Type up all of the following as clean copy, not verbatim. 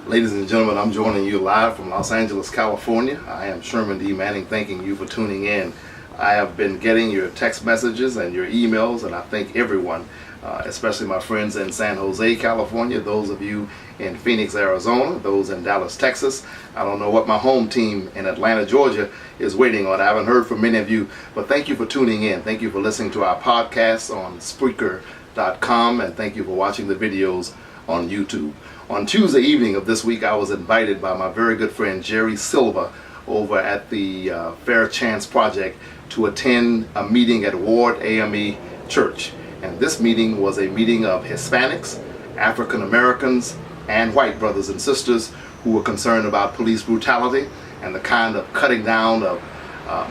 Ladies and gentlemen, I'm joining you live from Los Angeles, California. I am Sherman D. Manning, thanking you for tuning in. I have been getting your text messages and your emails, and I thank everyone, especially my friends in San Jose, California, those of you in Phoenix, Arizona, those in Dallas, Texas. I don't know what my home team in Atlanta, Georgia is waiting on. I haven't heard from many of you, but thank you for tuning in. Thank you for listening to our podcast on Spreaker.com, and thank you for watching the videos on YouTube. On Tuesday evening of this week, I was invited by my very good friend Jerry Silva over at the Fair Chance Project to attend a meeting at Ward AME Church. And this meeting was a meeting of Hispanics, African Americans, and white brothers and sisters who were concerned about police brutality and the kind of cutting down of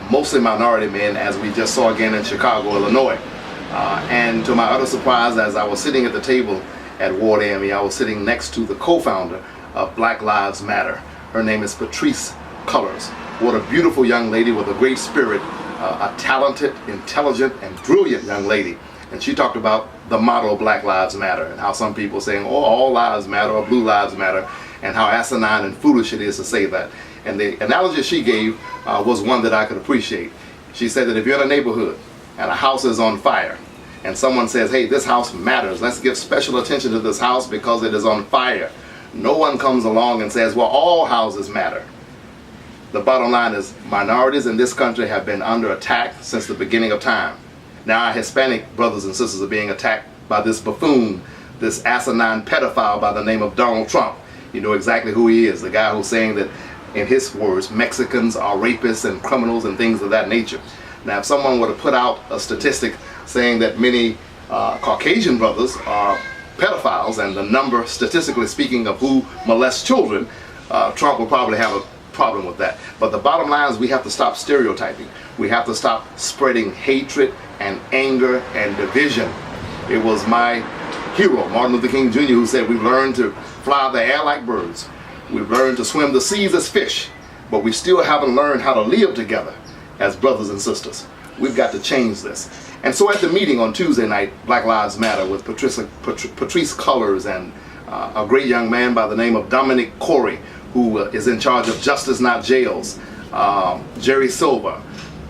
mostly minority men, as we just saw again in Chicago, Illinois. And to my utter surprise, as I was sitting at the table at Ward AME, I was sitting next to the co-founder of Black Lives Matter. Her name is Patrisse Cullors. What a beautiful young lady with a great spirit, a talented, intelligent, and brilliant young lady. And she talked about the motto Black Lives Matter and how some people saying, oh, all lives matter or blue lives matter, and how asinine and foolish it is to say that. And the analogy she gave was one that I could appreciate. She said that if you're in a neighborhood and a house is on fire, and someone says, hey, this house matters, let's give special attention to this house because it is on fire, no one comes along and says, well, all houses matter. The bottom line is minorities in this country have been under attack since the beginning of time. Now our Hispanic brothers and sisters are being attacked by this buffoon, this asinine pedophile by the name of Donald Trump. You know exactly who he is, the guy who's saying that, in his words, Mexicans are rapists and criminals and things of that nature. Now if someone were to put out a statistic saying that many Caucasian brothers are pedophiles, and the number, statistically speaking, of who molests children, Trump will probably have a problem with that. But the bottom line is we have to stop stereotyping. We have to stop spreading hatred and anger and division. It was my hero, Martin Luther King Jr., who said we've learned to fly the air like birds. We've learned to swim the seas as fish, but we still haven't learned how to live together as brothers and sisters. We've got to change this. And so at the meeting on Tuesday night, Black Lives Matter, with Patrisse Cullors and a great young man by the name of Dominic Corey, who is in charge of Justice Not Jails, Jerry Silva,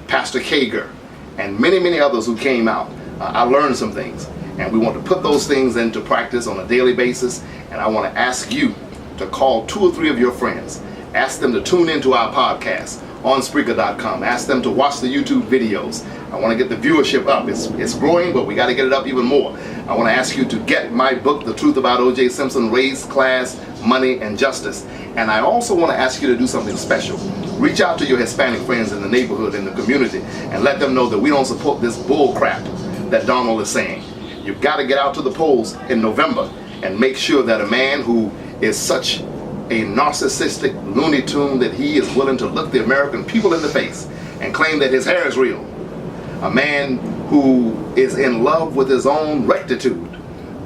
Pastor Kager, and many, many others who came out. I learned some things, and we want to put those things into practice on a daily basis. And I want to ask you to call 2 or 3 of your friends. Ask them to tune into our podcast on Spreaker.com. Ask them to watch the YouTube videos. I want to get the viewership up. It's growing, but we got to get it up even more. I want to ask you to get my book, The Truth About O.J. Simpson, Race, Class, Money, and Justice. And I also want to ask you to do something special. Reach out to your Hispanic friends in the neighborhood, in the community, and let them know that we don't support this bull crap that Donald is saying. You've got to get out to the polls in November and make sure that a man who is such a narcissistic Looney Tune that he is willing to look the American people in the face and claim that his hair is real, a man who is in love with his own rectitude,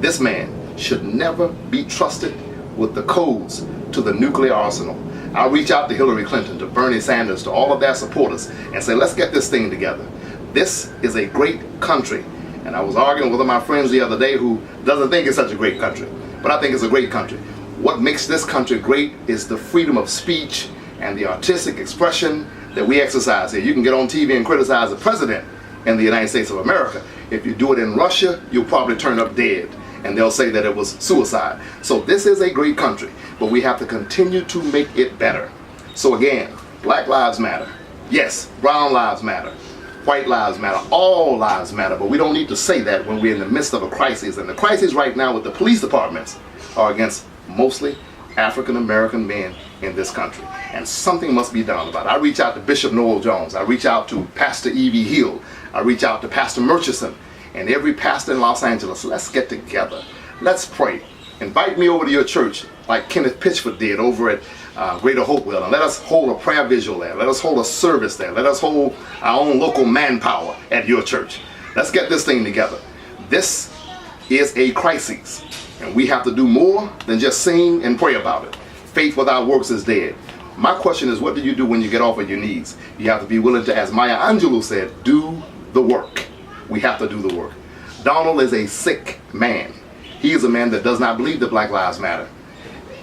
this man should never be trusted with the codes to the nuclear arsenal. I'll reach out to Hillary Clinton, to Bernie Sanders, to all of their supporters and say, let's get this thing together. This is a great country. And I was arguing with one of my friends the other day who doesn't think it's such a great country, but I think it's a great country. What makes this country great is the freedom of speech and the artistic expression that we exercise here. You can get on TV and criticize the president in the United States of America. If you do it in Russia, you'll probably turn up dead, and they'll say that it was suicide. So this is a great country, but we have to continue to make it better. So again, Black Lives Matter. Yes, brown lives matter. White lives matter. All lives matter, but we don't need to say that when we're in the midst of a crisis. And the crisis right now with the police departments are against mostly African American men in this country. And something must be done about it. I reach out to Bishop Noel Jones. I reach out to Pastor Evie Hill. I reach out to Pastor Murchison and every pastor in Los Angeles. Let's get together. Let's pray. Invite me over to your church like Kenneth Pitchford did over at Greater Hopewell, and let us hold a prayer vigil there. Let us hold a service there. Let us hold our own local manpower at your church. Let's get this thing together. This is a crisis, and we have to do more than just sing and pray about it. Faith without works is dead. My question is, what do you do when you get off of your knees? You have to be willing to, as Maya Angelou said, do the work. We have to do the work. Donald is a sick man. He is a man that does not believe that Black Lives Matter.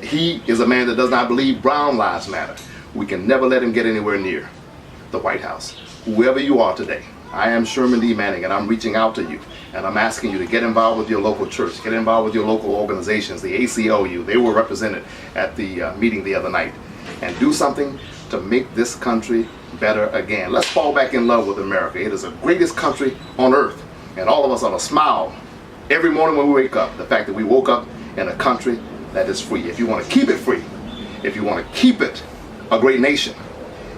he is a man that does not believe brown lives matter. We can never let him get anywhere near the White House. Whoever you are today, I am Sherman D. Manning, and I'm reaching out to you, and I'm asking you to get involved with your local church, get involved with your local organizations, the ACLU. They were represented at the meeting the other night, and do something to make this country better again. Let's fall back in love with America. It is the greatest country on earth, and all of us ought to smile every morning when we wake up, the fact that we woke up in a country that is free. If you want to keep it free, if you want to keep it a great nation,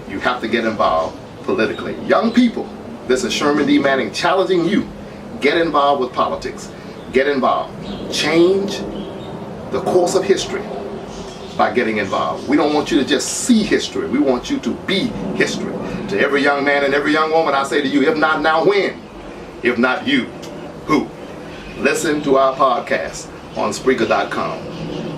you have to get involved politically. Young people, this is Sherman D. Manning challenging you. Get involved with politics. Get involved. Change the course of history by getting involved. We don't want you to just see history. We want you to be history. To every young man and every young woman, I say to you, if not now, when? If not you, who? Listen to our podcast on Spreaker.com.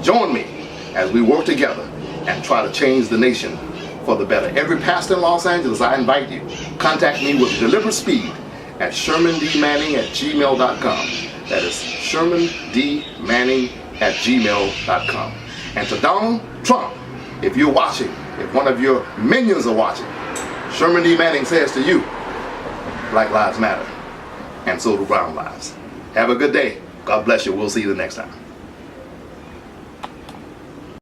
Join me as we work together and try to change the nation for the better. Every pastor in Los Angeles, I invite you, contact me with deliberate speed at ShermanDManning@gmail.com. That is ShermanDManning@gmail.com. And to Donald Trump, if you're watching, if one of your minions are watching, Sherman D. Manning says to you, Black lives matter, and so do brown lives. Have a good day. God bless you. We'll see you the next time.